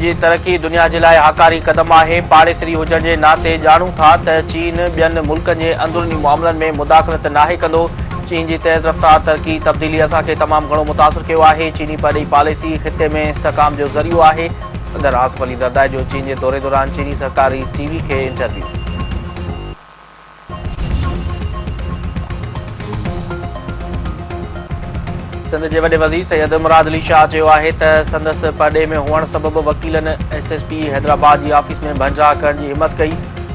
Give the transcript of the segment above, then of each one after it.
जी तरक्की दुनिया जे लाइ हकारी क़दम आहे। पाड़ेसरी हुजण जे नाते ॼाणूं था त चीन ॿियनि मुल्कनि जे अंदरूनी मामलनि में मुदाख़लत नाहे कंदो। चीन जी तेज़ रफ़्तार तरक्की तब्दीली असांखे तमामु घणो मुतासिर कयो आहे। चीनी परॾेही पॉलिसी ख़िते में इस्तेहकाम जो ज़रियो आहे। सदर आसिफ अली ज़रदारी जो चीन जे दौरे दौरान चीनी सरकारी TV खे इंटरव्यू। सिंध जे वॾे वज़ीर सैयद मुराद अली शाह चयो आहे त संदसि परॾे में हुअण सबबि वकीलनि SSP हैदराबाद जी ऑफिस में भंजा करण जी हिमत कई।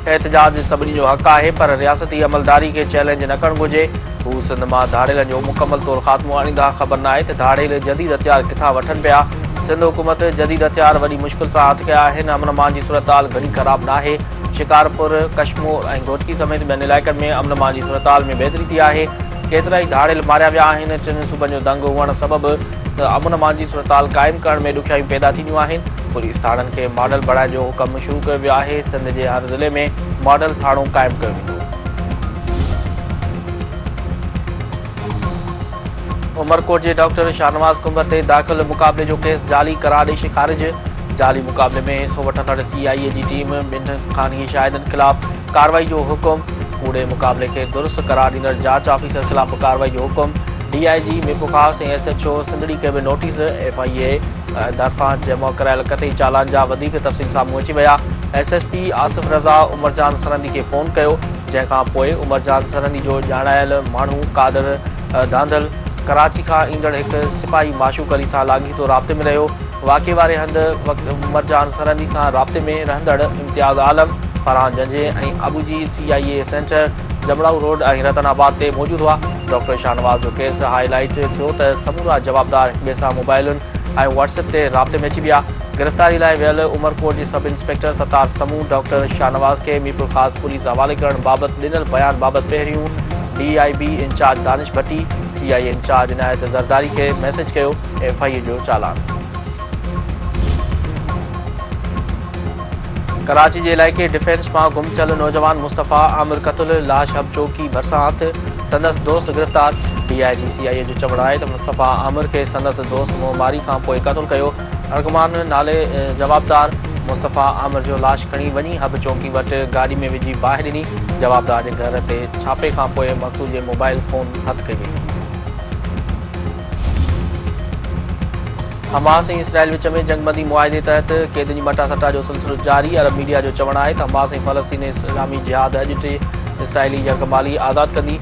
एहतजाज सभिनी जो हक़ आहे पर रियासती अमलदारी खे चैलेंज न करणु घुरिजे। हू सिंध मां धाड़ेलनि जो मुकमल तौरु ख़ात्मो आणींदा। ख़बर न आहे त धाड़ेल जदीद हथियार किथां वठनि पिया। सिंध हुकूमत जदीद हथियार वॾी मुश्किल सां हथ कया आहिनि। अमन मान जी सूरत घणी ख़राब न आहे। शिकारपुर कश्मोर ऐं घोटकी समेत ॿियनि इलाइक़नि में अमन मान जी सूरत में बहितरी थी आहे। केतिरा ई धाड़ेल मारिया विया आहिनि। टिनि सूबनि जो दंग हुअण सबबि त अमन मान जी सूरत क़ाइमु करण में ॾुखियायूं पैदा थींदियूं आहिनि। पुलिस थाणनि खे मॉडल बणाइण जो कमु शुरू कयो वियो आहे। सिंध जे हर ज़िले में मॉडल थाणो क़ाइमु कयो वेंदो। उमरकोट जे डॉक्टर शाहनवाज़ कुंबर ते दाख़िल मुक़ाबले जो केस जाली करार ॾेई ख़ारिज। जाली मुक़ाबले में हिसो वठंदड़ CIA जी टीम ॿिनि ख़ानगी शाहिदनि ख़िलाफ़ कार्रवाई जो हुकुम। कूड़े मुक़ाबले खे दुरुस्त करार ॾींदड़ जांच ऑफिसर ख़िलाफ़ कार्रवाई जो हुकुम। DIG मीरपुर ख़ास ऐं SHO सिंधड़ी खे बि नोटिस। FIA तरफ़ां जमा करायल कतई चालान जा वधीक तफ़सील साम्हूं अची विया। SSP आसिफ रज़ा उमरजान सरहंदी खे फ़ोन कयो, जंहिंखां पोइ उमरजान सरहंदी जो ॼाणायल माण्हू कादर धांधल कराची खां ईंदड़ हिकु सिपाही माशूक अली सां लाॻीतो राब्ते में रहियो। वाक़े वारे हंधि उमरजान सरहंदी सां राब्ते में रहंदड़ इम्तियाज़ आलम फरहान जंजे ऐं अबूजी CIA सेंटर जमड़ाऊ रोड ऐं रतनाबाद ते मौजूदु हुआ। डॉक्टर शाहनवाज़ जो केस हाईलाइट थियो त समूरा जवाबदार हिक ॿिए सां मोबाइलुनि ऐं WhatsApp ते राब्ते में अची विया। गिरफ़्तारी लाइ वियल उमरकोट जे सब इंस्पेक्टर सतार समूह डॉक्टर शाहनवाज़ खे मीरपुर ख़ास पुलिस हवाले करण बाबति ॾिनल बयान बाबति पहिरियों DIB इंचार्ज दानिश भट्टी CIA इंचार्ज इनायत ज़रदारी खे मैसेज कयो। FIA जो चालान। कराची जे इलाइक़े डिफेंस मां गुम थियल नौजवान मुस्तफ़ा आमिर क़तल। लाश हब चौकी भरिसां हथ। संदसि दोस्त गिरफ़्तार। DIG CIA जो चवणु आहे त मुस्तफ़ा आमिर खे संदसि दोस्त मोहमारी खां पोइ क़तल कयो। अर्गमान नाले जवाबदार मुस्तफ़ा आमिर जो लाश खणी वञी हब चौकी वटि गाॾी में विझी बाहि ॾिनी। जवाबदार जे घर ते छापे खां पोइ मक़तूल जे मोबाइल फ़ोन हथ कई वई। हमास ऐं इसराइल विच में जंगबंदी मुआहिदे तहत क़ैदियुनि जी मटासटा जो सिलसिलो जारी। अरब मीडिया जो चवणु आहे त हमास ऐं फ़लस्तीन इस्लामी जिहाद अॼु टे इसराइली यरगमाली आज़ादु कंदी।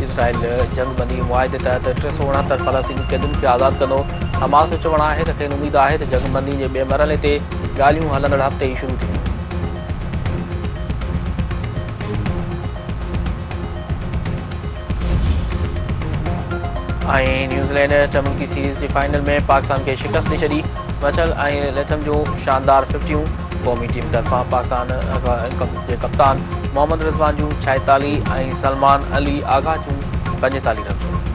इसराइल जंगबंदी मुआहिदे तहत 369 फ़लस्तीनी क़ैदियुनि खे आज़ादु कंदो। हमास जो चवणु आहे त खेनि उमेद आहे त जंगबंदी जे ॿिए मरहले ते ॻाल्हियूं हलंदड़ हफ़्ते ई शुरू थींदियूं। ऐं न्यूज़ीलैंड मुल्की सीरीज़ जी फाइनल में पाकिस्तान खे शिकस्त ॾेई छॾी। मचल ऐं लेथम जो शानदार 50 क़ौमी टीम तरफ़ां पाकिस्तान जे कप्तान मोहम्मद रिज़वान जूं 46 ऐं सलमान अली आगा जूं 45 रन।